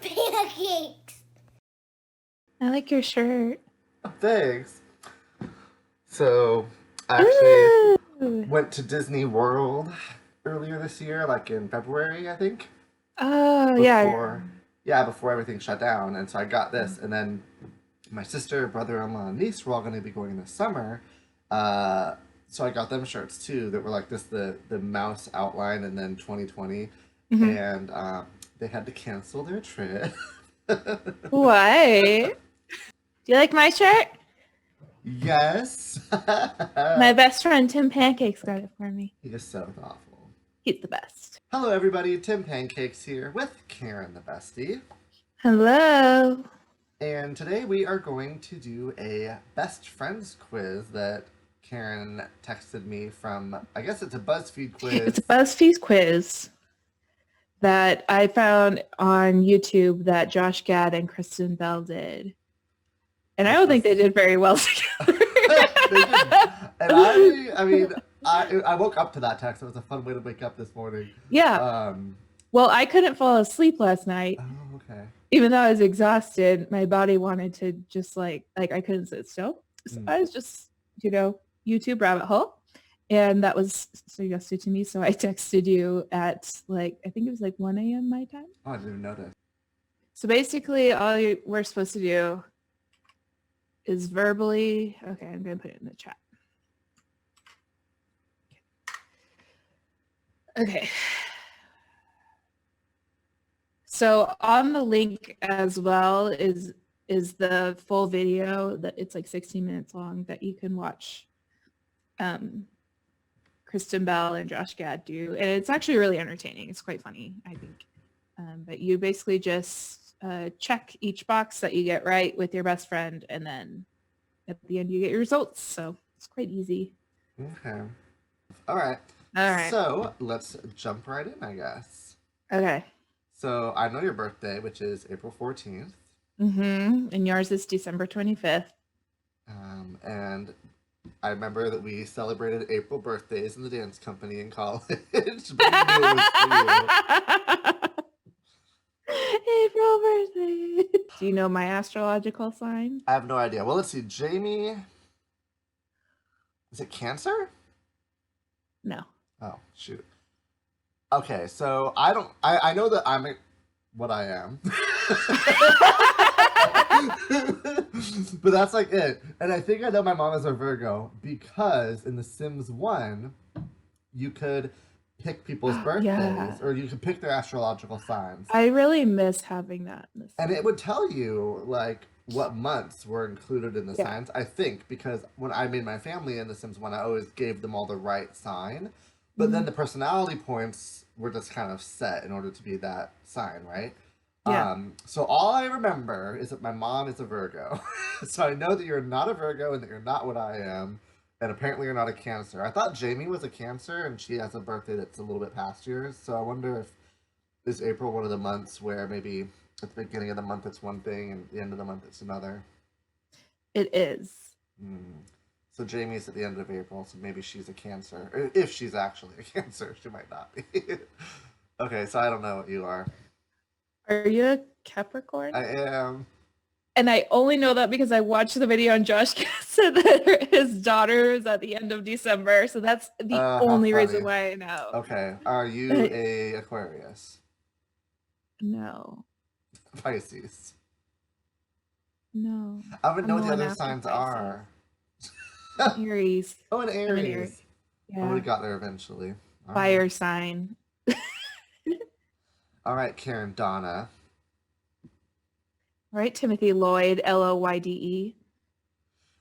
Tim Pancakes. I like your shirt. Thanks. So, I actually went to Disney World earlier this year, like in February, I think. Oh, Before everything shut down. And so I got this, and then my sister, brother-in-law, and niece were all going to be going this summer. So I got them shirts too that were like this the mouse outline and then 2020, and they had to cancel their trip. Why? Do you like my shirt? Yes. My best friend Tim Pancakes got it for me. He is so thoughtful. He's the best. Hello, everybody. Tim Pancakes here with Karen the Bestie. Hello. And today we are going to do a best friends quiz that Karen texted me from, I guess it's a BuzzFeed quiz. It's a BuzzFeed quiz that I found on YouTube that Josh Gad and Kristen Bell did. And I don't think they did very well together. They did. And I mean, I woke up to that text. It was a fun way to wake up this morning. Yeah. Well, I couldn't fall asleep last night. Oh, okay. Even though I was exhausted, my body wanted to just like I couldn't sit still. So I was just, YouTube rabbit hole. And that was suggested to me. So I texted you at I think it was 1 a.m. my time. Oh, I didn't even notice. So basically all we're supposed to do is verbally, okay, I'm going to put it in the chat. Okay. So on the link as well is the full video that it's 16 minutes long that you can watch Kristen Bell and Josh Gad do. And it's actually really entertaining. It's quite funny, I think. But you basically just check each box that you get right with your best friend, and then at the end you get your results. So it's quite easy. Okay. All right. So let's jump right in, I guess. Okay. So I know your birthday, which is April 14th. And yours is December 25th. And I remember that we celebrated April birthdays in the dance company in college. April birthday. Do you know my astrological sign? I have no idea. Well, let's see. Jamie, is it Cancer? No. Oh, shoot. Okay, so I know that I'm what I am. But that's it. And I think I know my mom is a Virgo because in The Sims 1, you could pick people's birthdays, or you could pick their astrological signs. I really miss having that. And it would tell you what months were included in the signs, I think, because when I made my family in The Sims 1, I always gave them all the right sign. But then the personality points were just kind of set in order to be that sign, right? Yeah. So all I remember is that my mom is a Virgo. So I know that you're not a Virgo and that you're not what I am. And apparently you're not a Cancer. I thought Jamie was a Cancer and she has a birthday that's a little bit past yours. So I wonder if is April one of the months where maybe at the beginning of the month it's one thing and at the end of the month it's another. It is. So Jamie's at the end of April, so maybe she's a Cancer. Or if she's actually a Cancer, she might not be. Okay, so I don't know what you are. Are you a Capricorn? I am. And I only know that because I watched the video and Josh said that his daughter is at the end of December. So that's the only reason why I know. Okay. Are you a Aquarius? No. Pisces? No. I don't know what the other signs are. Aries. Oh, an Aries. I'm an Aries. Yeah. Oh, we got there eventually. Fire sign. All right, Karen, Donna. All right, Timothy Lloyd, Lloyde.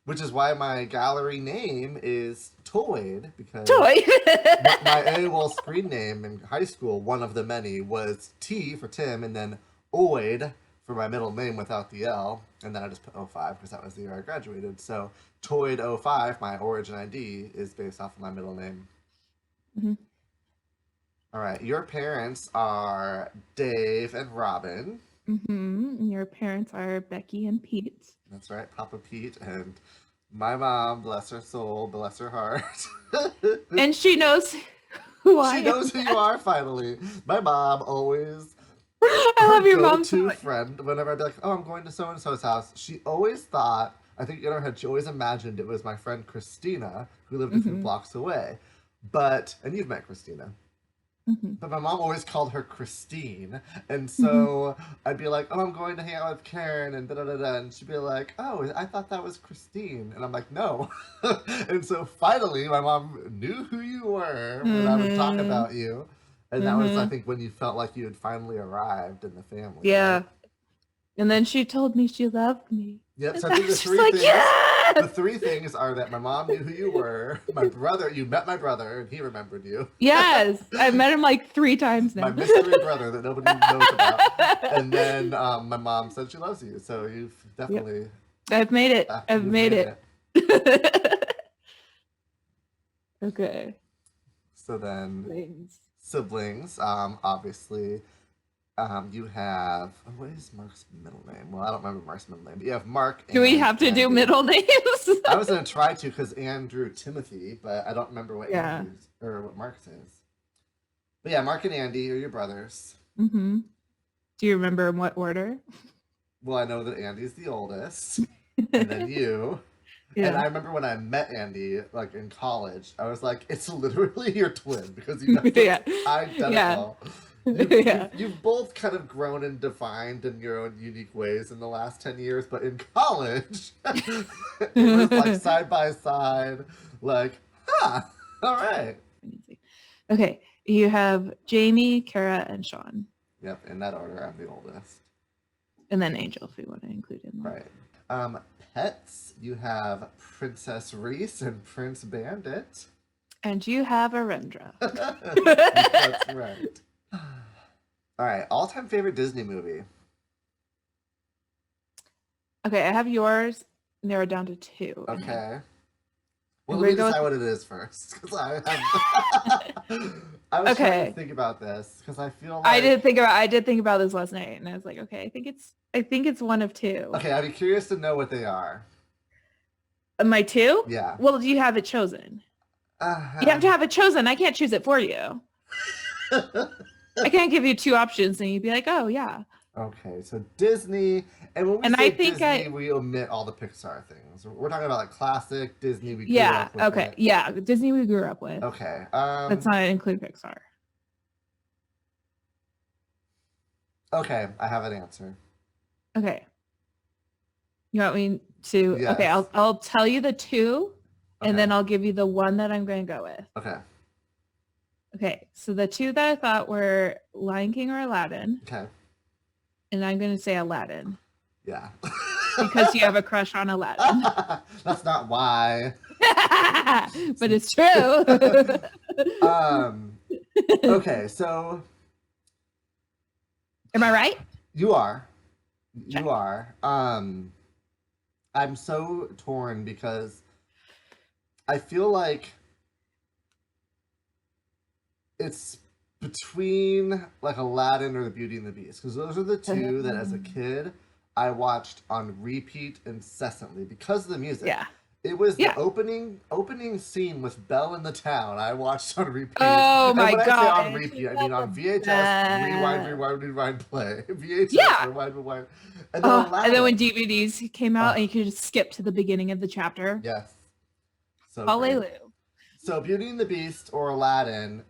Which is why my gallery name is Toyd, because my AOL screen name in high school, one of the many, was T for Tim, and then Oyd for my middle name without the L, and then I just put 05 because that was the year I graduated. So Toyd 05, my origin ID, is based off of my middle name. All right, your parents are Dave and Robin. And your parents are Becky and Pete. That's right, Papa Pete, and my mom, bless her soul, bless her heart. And she knows who I am. She knows who you are, finally. My mom always I love your mom so go-to much. friend, whenever I'd be like, oh, I'm going to so-and-so's house, she always thought, I think in her head, she always imagined it was my friend Christina, who lived a few Mm-hmm. blocks away. And you've met Christina. Mm-hmm. But my mom always called her Christine. And Mm-hmm. so I'd be like, oh, I'm going to hang out with Karen and da-da-da-da. And she'd be like, oh, I thought that was Christine. And I'm like, no. And so finally, my mom knew who you were when I would talk Mm-hmm. about you. And that was, I Mm-hmm. think, when you felt like you had finally arrived in the family, right? Yeah. And then she told me she loved me. Yep. And So I I think was just like, the yes! three things are that my mom knew who you were, my brother, you met my brother, and he remembered you. Yes. I've met him like 3 times My now. mystery brother that nobody knows about. And then my mom said she loves you. So you've definitely I've made it. I've you've made made it. Okay. So then Things. siblings, obviously. You have what is Mark's middle name? Well, I don't remember Mark's middle name, but you have Mark. Do we have to do middle names? I was gonna try to because Anne drew Timothy, but I don't remember what Andrew's or what Mark's is. But yeah, Mark and Andy are your brothers. Mm-hmm. Do you remember in what order? Well, I know that Andy's the oldest, and then you. Yeah. And I remember when I met Andy, like in college, I was like, "It's literally your twin because you guys Yeah. look identical." You've both kind of grown and defined in your own unique ways in the last 10 years, but in college, it was like side by side, like, all right. Okay, you have Jamie, Kara, and Sean. Yep, in that order, I'm the oldest. And then Angel, if we want to include him. Right. Pets, you have Princess Reese and Prince Bandit. And you have Arendra. That's right. All right, all-time favorite Disney movie. Okay, I have yours narrowed down to 2. Okay. Well, let me decide what it is first, because I was trying to think about this because I feel like I did think about this last night, and I was like, okay, I think it's one of 2. Okay, I'd be curious to know what they are. My 2? Yeah. Well, do you have it chosen? You have to have it chosen. I can't choose it for you. I can't give you 2 options and you'd be like, oh yeah. Okay, so Disney, and when we say Disney, we omit all the Pixar things. We're talking about like classic Disney we grew up with. Okay. Right? Yeah, Disney we grew up with. Okay. Let's not include Pixar. Okay, I have an answer. Okay. You want me to? Yes. Okay, I'll tell you the 2, and then I'll give you the one that I'm going to go with. Okay. Okay, so the 2 that I thought were Lion King or Aladdin. Okay. And I'm going to say Aladdin. Yeah. Because you have a crush on Aladdin. That's not why. But it's true. Okay, so. Am I right? You are. You are. I'm so torn because I feel like it's between like Aladdin or the Beauty and the Beast, because those are the 2 that as a kid I watched on repeat incessantly because of the music. Yeah. It was the opening scene with Belle in the town. I watched on repeat. Oh my god! When I say on repeat, I mean on VHS, rewind, play. VHS, rewind. And then when DVDs came out, and you could just skip to the beginning of the chapter. Yes. So Hallelujah. So Beauty and the Beast or Aladdin,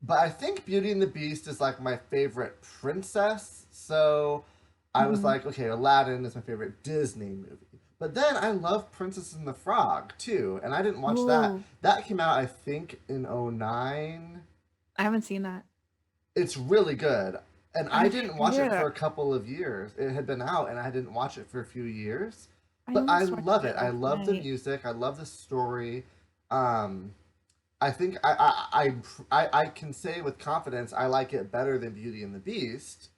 but I think Beauty and the Beast is like my favorite princess. So I was like, okay, Aladdin is my favorite Disney movie. But then I love Princess and the Frog too, and I didn't watch that. That came out, I think, in 2009. I haven't seen that. It's really good. And I didn't watch it for a couple of years. It had been out, and I didn't watch it for a few years. But I love it. I love the music. I love the story. I think I can say with confidence I like it better than Beauty and the Beast.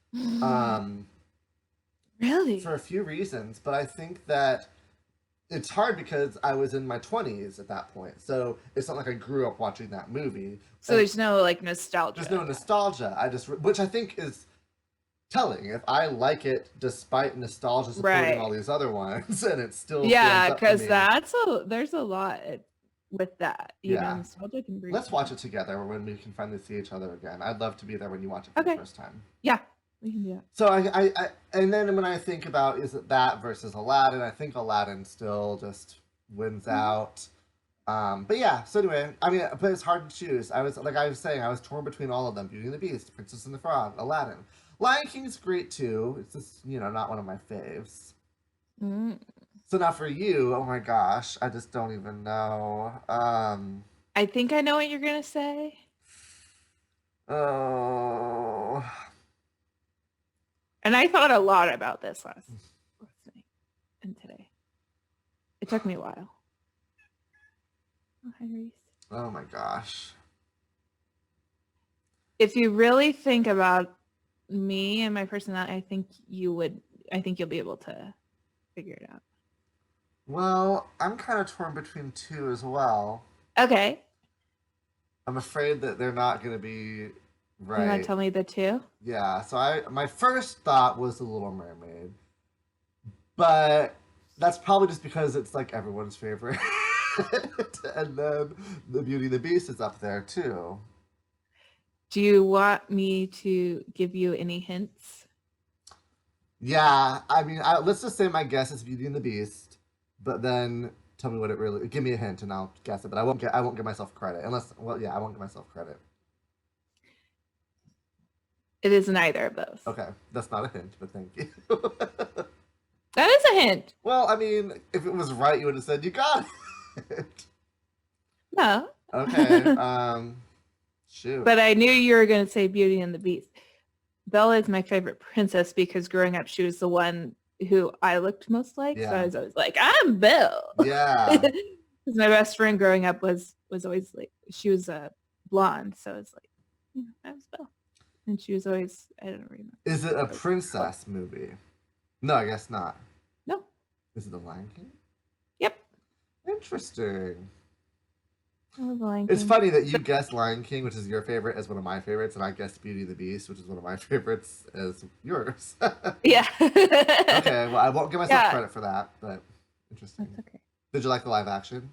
Really? For a few reasons, but I think that it's hard because I was in my 20s at that point. So it's not like I grew up watching that movie. So there's no like nostalgia. There's no nostalgia. Which I think is telling. If I like it despite nostalgia supporting all these other ones, and it's still because there's a lot with that. Nostalgia can bring. Let's watch it together when we can finally see each other again. I'd love to be there when you watch it for the first time. Yeah. We can do that. So and then when I think about is it that versus Aladdin, I think Aladdin still just wins out. But yeah, so anyway, I mean, but it's hard to choose. I was saying, I was torn between all of them: Beauty and the Beast, Princess and the Frog, Aladdin. Lion King's great too. It's just not one of my faves. Mm. So now for you, oh my gosh, I just don't even know. I think I know what you're gonna say. Oh. And I thought a lot about this last night and today. It took me a while. Oh, hi, Reese. Oh my gosh. If you really think about me and my personality, I think you'll be able to figure it out. Well, I'm kind of torn between two as well. Okay. I'm afraid that they're not going to be right. You want to tell me the two? Yeah, so my first thought was The Little Mermaid. But that's probably just because it's like everyone's favorite. And then The Beauty and the Beast is up there too. Do you want me to give you any hints? Yeah, I mean, let's just say my guess is Beauty and the Beast, but then tell me what it really. Give me a hint and I'll guess it. But I won't give myself credit unless. Well, yeah, I won't give myself credit. It is neither of those. Okay, that's not a hint, but thank you. That is a hint. Well, I mean, if it was right, you would have said you got it. No. Okay. Shoot. But I knew you were going to say Beauty and the Beast. Bella is my favorite princess because growing up, she was the one who I looked most like. Yeah. So I was always like, I'm Belle. Yeah. Because my best friend growing up was always like, she was a blonde. So it's like, I was Belle. And she was always, I don't remember. Is it a princess movie? No, I guess not. No. Is it The Lion King? Yep. Interesting. I love The Lion It's King. funny that you guessed Lion King, which is your favorite, as one of my favorites, and I guessed Beauty and the Beast, which is one of my favorites, as yours. Yeah. Okay, well, I won't give myself credit for that, but interesting. That's okay. Did you like the live action?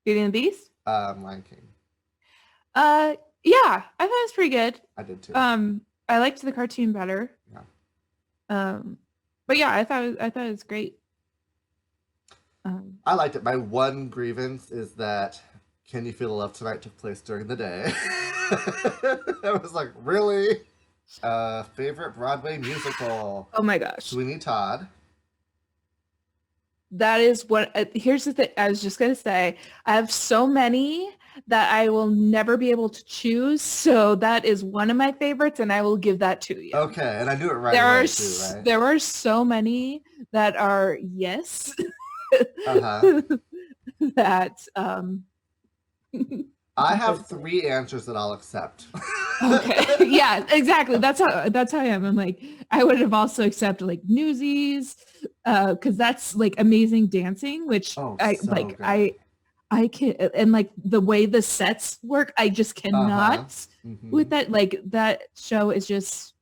Beauty and the Beast? Lion King. Yeah, I thought it was pretty good. I did too. I liked the cartoon better. Yeah. But yeah, I thought it was great. I liked it. My one grievance is that Can You Feel the Love Tonight took place during the day. I was like, really? Favorite Broadway musical? Oh my gosh. Sweeney Todd. That is what, here's the thing. I was just going to say, I have so many that I will never be able to choose. So that is one of my favorites and I will give that to you. Okay. And I knew it right away too, right? There are so many that are yes. Uh-huh. That I have 3 answers that I'll accept. Okay. Yeah, exactly. That's how I am. I'm like, I would have also accepted like Newsies, because that's like amazing dancing, which I can, and like the way the sets work, I just cannot with that. Like that show is just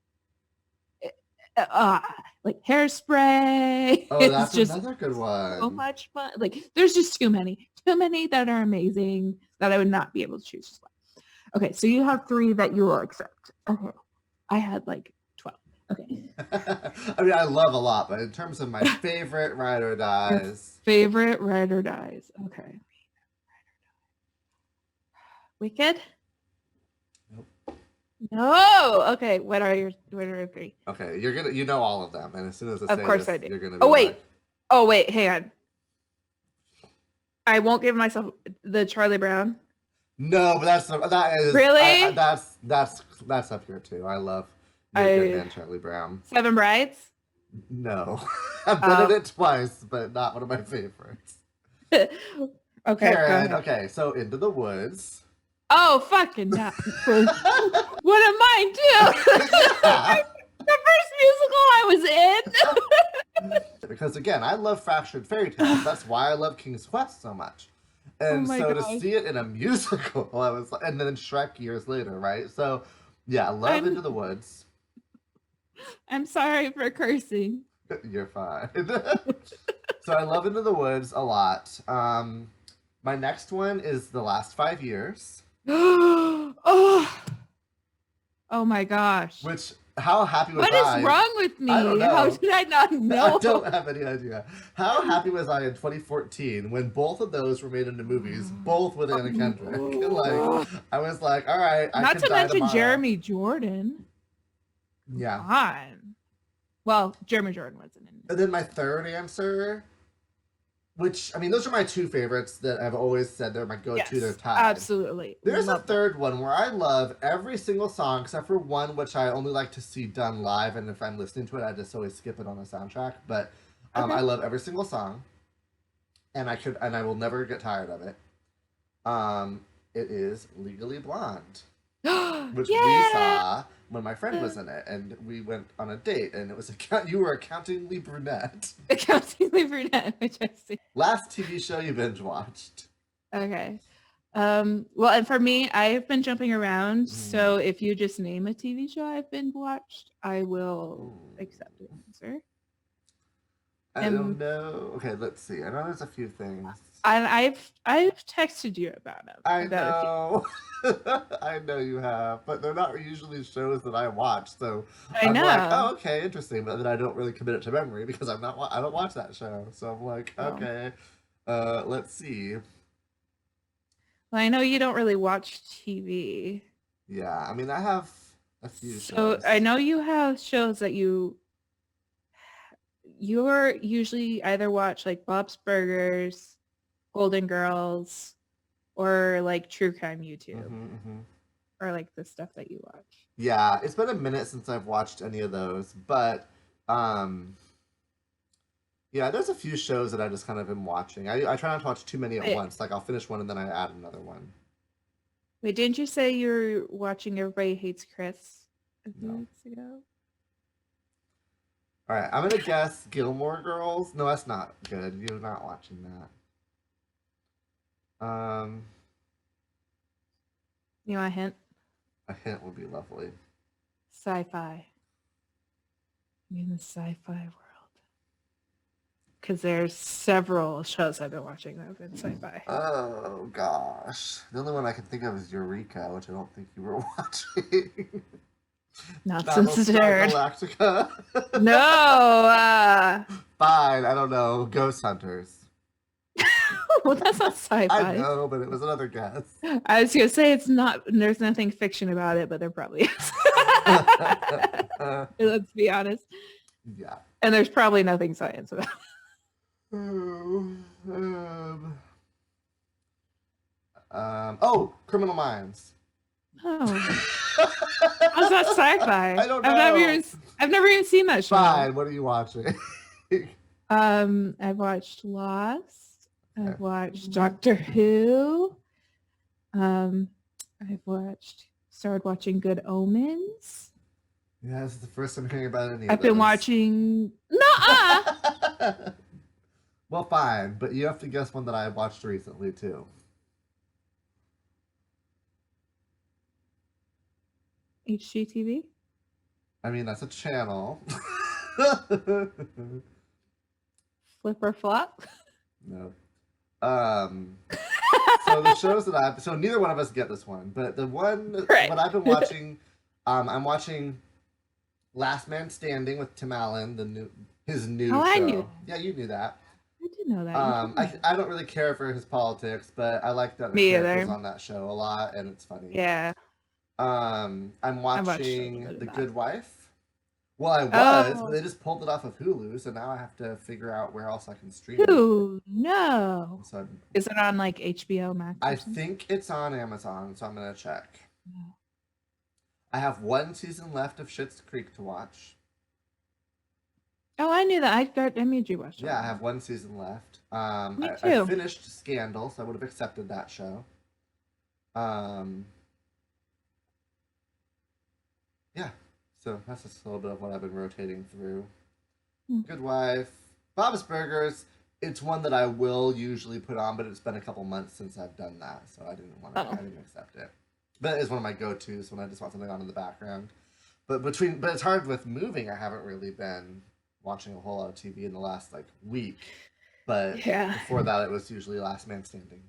like Hairspray. Oh, that's just another good one. So much fun. Like there's just too many that are amazing that I would not be able to choose as well. Okay, so you have 3 that you will accept. Okay, I had like 12. Okay. I mean, I love a lot, but in terms of my favorite ride or dies. Favorite ride or dies. Okay. Wicked? Nope. No. Okay. What are your 3? Okay, you know all of them, and as soon as I say of course this, I do. you're gonna. Oh wait. Like... Oh wait. Hang on. I won't give myself the Charlie Brown. No, but that is really that's up here too. I love Good Man Charlie Brown. 7 Brides. No, I've done it twice, but not one of my favorites. Okay. Karen, okay, so Into the Woods. Oh, fucking no. One of mine too. The first musical I was in. Because again, I love Fractured Fairy Tales. That's why I love King's Quest so much. And so to see it in a musical, I was, and then Shrek years later, right? So yeah, I love Into the Woods. I'm sorry for cursing. You're fine. So I love Into the Woods a lot. My next one is The Last 5 Years. Oh my gosh. Which how happy was What is wrong with me? I don't How know. did I not know? I don't have any idea. How happy was I in 2014 when both of those were made into movies, both with Anna Kendrick? Like, I was like, all right, I Not could to die mention tomorrow. Jeremy Jordan. Yeah. Come on. Well, Jeremy Jordan wasn't in it. And then my third answer, which, I mean, those are my two favorites that I've always said they're my go-to. Yes, they're tied. absolutely. There's Love a third one where I love every single song except for one which I only like to see done live, and if I'm listening to it, I just always skip it on the soundtrack. But Okay. I love every single song, and I will never get tired of it. It is Legally Blonde, which we saw when my friend was in it, and we went on a date, and it was you were Accountingly Brunette. Accountingly Brunette, which I see. Last TV show you binge watched. Okay. Well, and for me, I've been jumping around. So if you just name a TV show I've been watched, I will accept the answer. I don't know. Okay, let's see. I know there's a few things. I've texted you about them. I know. I know you have, but they're not usually shows that I watch. So I'm like, oh, okay, interesting. But then I don't really commit it to memory because I don't watch that show. So I'm like, okay, let's see. Well, I know you don't really watch TV. Yeah, I mean, I have a few shows. So I know you have shows that you're usually either watch like Bob's Burgers, Golden Girls, or like true crime YouTube, or like the stuff that you watch. Yeah, it's been a minute since I've watched any of those, but yeah, there's a few shows that I just kind of am watching. I try not to watch too many at once. Like I'll finish one and then I add another one. Wait, didn't you say you're watching Everybody Hates Chris a few weeks ago? All right, I'm gonna guess Gilmore Girls. No, that's not good. You're not watching that. You want a hint? A hint would be lovely. Sci-fi. In the sci-fi world. Because there's several shows I've been watching that have been sci-fi. Oh gosh, the only one I can think of is Eureka, which I don't think you were watching. Not since Galactica. No. Fine, I don't know. Ghost Hunters. Well, that's not sci-fi. I know, but it was another guess. I was gonna say it's not. There's nothing fiction about it, but there probably is. Let's be honest. Yeah. And there's probably nothing science about it. Criminal Minds. Oh. How's that sci-fi? I don't know. I've never even seen that show. Fine. What are you watching? I've watched Lost. I've watched Doctor Who. I've started watching Good Omens. Yeah, this is the first time hearing about any of I've been watching. Nuh-uh. Well, fine, but you have to guess one that I watched recently too. HGTV. I mean, that's a channel. Flip or flop. No. So the shows that so neither one of us get this one, but the one what I've been watching, I'm watching Last Man Standing with Tim Allen, his new show. I knew. Yeah, you knew that. I did know that. I don't really care for his politics, but I like the characters on that show a lot, and it's funny. Yeah. I'm watching The Good Wife. Well, I was, but they just pulled it off of Hulu, so now I have to figure out where else I can stream it. No. So, is it on like HBO Max? I think it's on Amazon, so I'm gonna check. No. I have one season left of Schitt's Creek to watch. Oh, I knew that. I made you watch it. Yeah, I have one season left. Me too. I finished Scandal, so I would have accepted that show. Yeah. So that's just a little bit of what I've been rotating through. Good Wife. Bob's Burgers. It's one that I will usually put on, but it's been a couple months since I've done that, so I didn't accept it. But it is one of my go-tos when I just want something on in the background. But it's hard with moving. I haven't really been watching a whole lot of TV in the last week. But before that, it was usually Last Man Standing.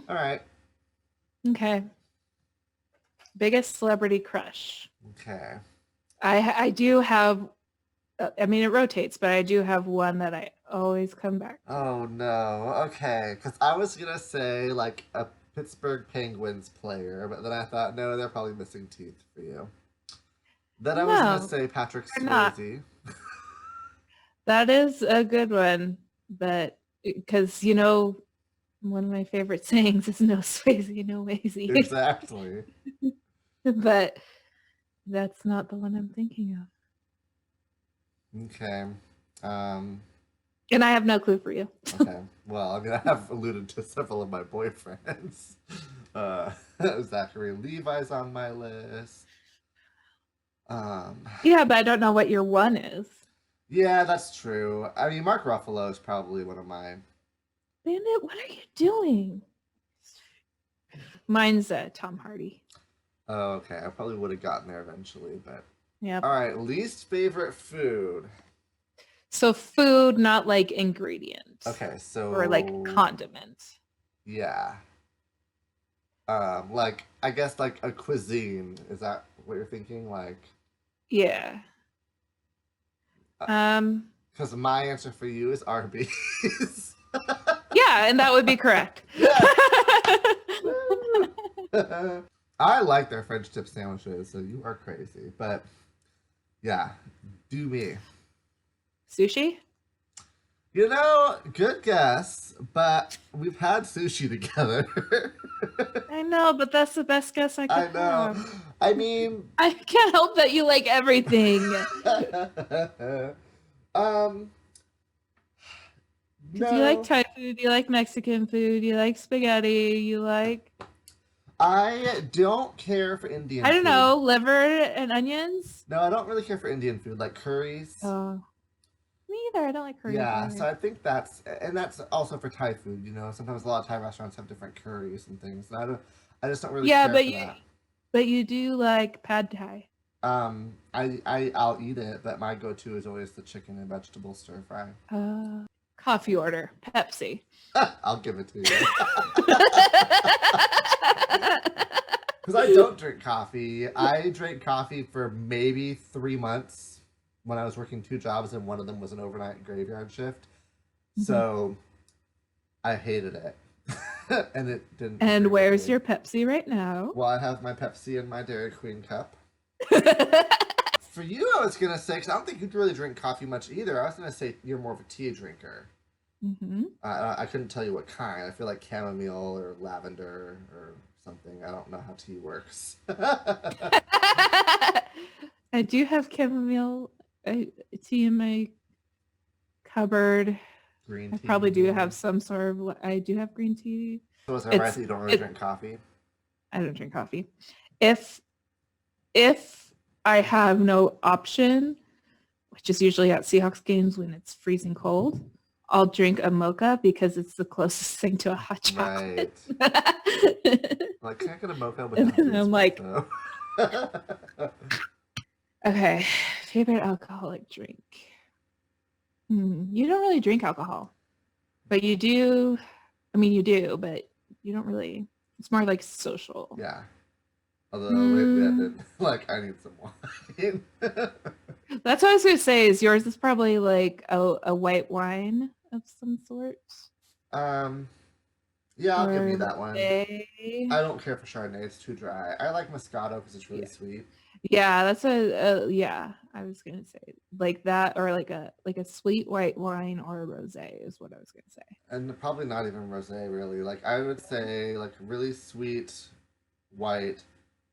All right. Okay. Biggest celebrity crush. Okay. I do have, I mean, it rotates, but I do have one that I always come back to. Oh no. Okay, because I was gonna say like a Pittsburgh Penguins player, but then I thought no, they're probably missing teeth for you. Then I was gonna No, say Patrick they're not. Swayze. That is a good one, but because, one of my favorite sayings is no Swayze, no Wazy. Exactly. But that's not the one I'm thinking of. Okay. Um, And I have no clue for you. okay. Well, I mean, I have alluded to several of my boyfriends. Uh, Zachary Levi's on my list. Yeah, but I don't know what your one is. Yeah, that's true. I mean, Mark Ruffalo is probably one of mine. Bandit, what are you doing? Mine's Tom Hardy. Oh, okay. I probably would have gotten there eventually, but Yeah. all right. Least favorite food. So food, not like ingredient. Okay, so or like condiment. Yeah. Like I guess like a cuisine. Is that what you're thinking? Like Yeah. because my answer for you is Arby's. Yeah, and that would be correct. Yeah. I like their French tip sandwiches, so you are crazy. But yeah, do me. Sushi? You know, good guess, but we've had sushi together. I know, but that's the best guess I could I know. have. I mean, I can't help that you like everything. No. Do you like Thai food? Do you like Mexican food? Do you like spaghetti? You like... I don't care for Indian I don't food. know, liver and onions? No, I don't really care for Indian food, like curries. Oh, me either. I don't like curries. Yeah, either. so I think that's also for Thai food. You know, sometimes a lot of Thai restaurants have different curries and things, and I just don't really care for that. But you do like pad Thai. I'll eat it, but my go-to is always the chicken and vegetable stir fry. Coffee order, Pepsi. I'll give it to you. Because I don't drink coffee. I drank coffee for maybe 3 months when I was working 2 jobs, and one of them was an overnight graveyard shift. Mm-hmm. So I hated it. And it didn't. And where's your Pepsi right now? Well, I have my Pepsi in my Dairy Queen cup. For you, I was going to say, because I don't think you'd really drink coffee much either. I was going to say you're more of a tea drinker. Mm-hmm. I couldn't tell you what kind. I feel like chamomile or lavender or something. I don't know how tea works. I do have chamomile tea in my cupboard. Green tea. I probably do have some sort of... I do have green tea. So is that right that you don't really drink coffee? I don't drink coffee. If I have no option, which is usually at Seahawks games when it's freezing cold, I'll drink a mocha because it's the closest thing to a hot chocolate. Right. Like, can I get a mocha with and I'm like, okay, favorite alcoholic drink. You don't really drink alcohol, but you do. I mean, you do, but you don't really. It's more like social. Yeah. Although, like, I need some wine. That's what I was going to say. Is yours is probably like a white wine of some sort? Yeah, I'll give you that one. I don't care for Chardonnay. It's too dry. I like Moscato because it's really sweet. Yeah, that's yeah, I was going to say. Like that, or like a sweet white wine or a rosé is what I was going to say. And probably not even rosé, really. Like, I would say, like, really sweet white.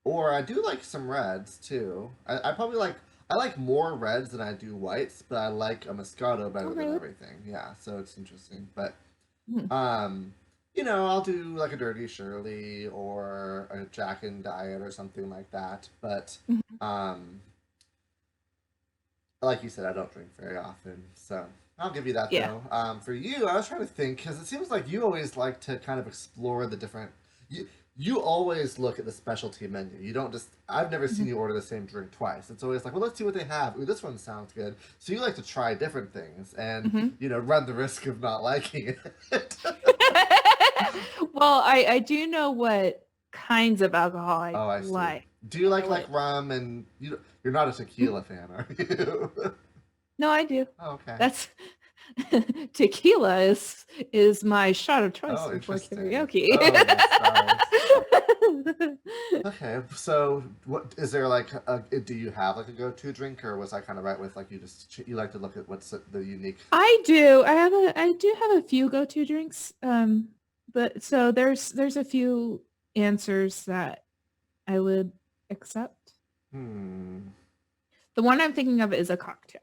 Or I do like some reds too. I probably I like more reds than I do whites, but I like a Moscato better than everything. Yeah, so it's interesting. But you know, I'll do like a Dirty Shirley or a Jack and Diet or something like that. But like you said, I don't drink very often, so I'll give you that though. For you, I was trying to think because it seems like you always like to kind of explore the different. You always look at the specialty menu. You don't just... I've never seen you order the same drink twice. It's always like, well, let's see what they have. Ooh, this one sounds good. So you like to try different things and, you know, run the risk of not liking it. Well, I do know what kinds of alcohol I like. Do you like rum and... You're not a tequila fan, are you? No, I do. Oh, okay. That's tequila is my shot of choice before interesting. karaoke. Oh, that's nice. Okay, so what is there like? Do you have like a go-to drink, or was I kind of right with like you like to look at what's the unique? I do. I do have a few go-to drinks. But so there's a few answers that I would accept. The one I'm thinking of is a cocktail.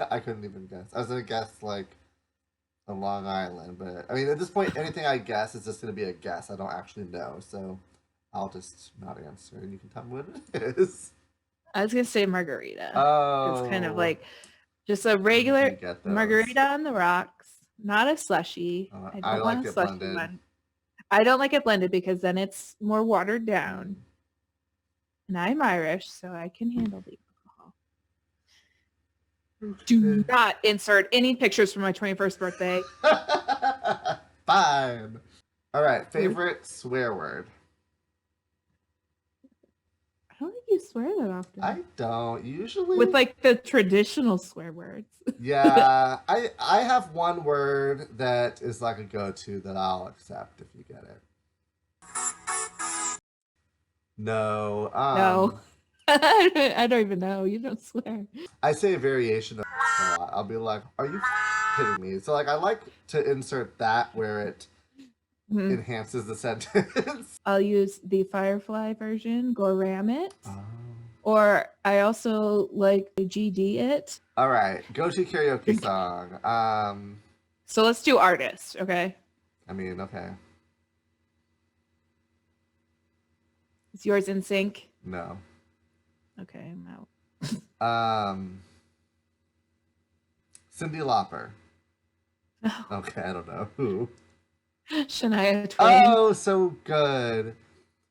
I couldn't even guess. I was gonna guess like a Long Island, but I mean at this point anything I guess is just gonna be a guess. I don't actually know, so I'll just not answer and you can tell me what it is. I was gonna say margarita. Oh, it's kind of like just a regular margarita on the rocks, not a slushy. I like it blended. One. I don't like it blended because then it's more watered down. And I'm Irish, so I can handle the alcohol. Do not insert any pictures from my 21st birthday. Fine. All right, favorite swear word. I don't think you swear that often. I don't usually. With like the traditional swear words. Yeah, I have one word that is like a go-to that I'll accept if you get it. No. No. I don't even know. You don't swear. I say a variation of a lot. I'll be like, are you kidding me? So like I like to insert that where it enhances the sentence. I'll use the Firefly version, go ram it. Or I also like the GD it. All right, go-to karaoke song. So let's do artist, okay? I mean, okay. Is yours in sync? No. Okay, I'm out. Cyndi Lauper. Oh. Okay, I don't know who. Shania Twain. Oh, so good.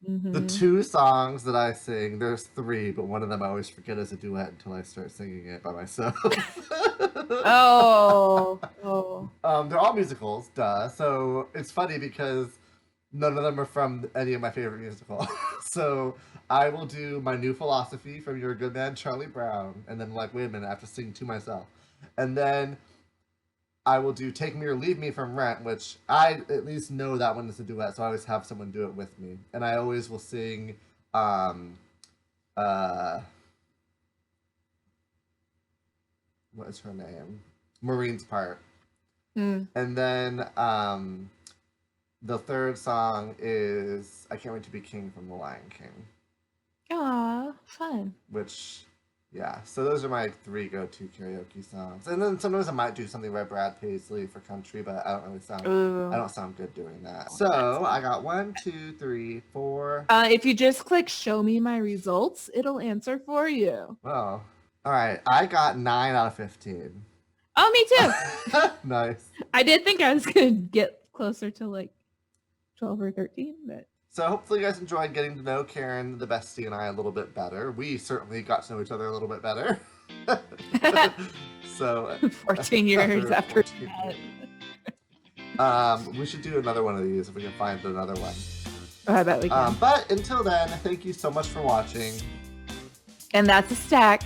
The two songs that I sing, there's three, but one of them I always forget is a duet until I start singing it by myself. Oh. They're all musicals, duh. So it's funny because none of them are from any of my favorite musicals. So I will do My New Philosophy from You're a Good Man, Charlie Brown, and then like, wait a minute, I have to sing to myself. And then I will do Take Me or Leave Me from Rent, which I at least know that one is a duet, so I always have someone do it with me. And I always will sing what is her name? Maureen's part. And then the third song is I Can't Wait to Be King from The Lion King. Aw, fun. Which, yeah. So those are my three go-to karaoke songs. And then sometimes I might do something by Brad Paisley for country, but I don't really sound I don't sound good doing that. So I got 1, 2, 3, 4. If you just click show me my results, it'll answer for you. Oh. All right. I got 9 out of 15. Oh, me too. Nice. I did think I was gonna get closer to like 12 or 13, but so hopefully you guys enjoyed getting to know Karen, the bestie, and I a little bit better. We certainly got to know each other a little bit better. So 14 years after 14 years. We should do another one of these if we can find another one. Oh, I bet we can. But until then, thank you so much for watching. And that's a stack.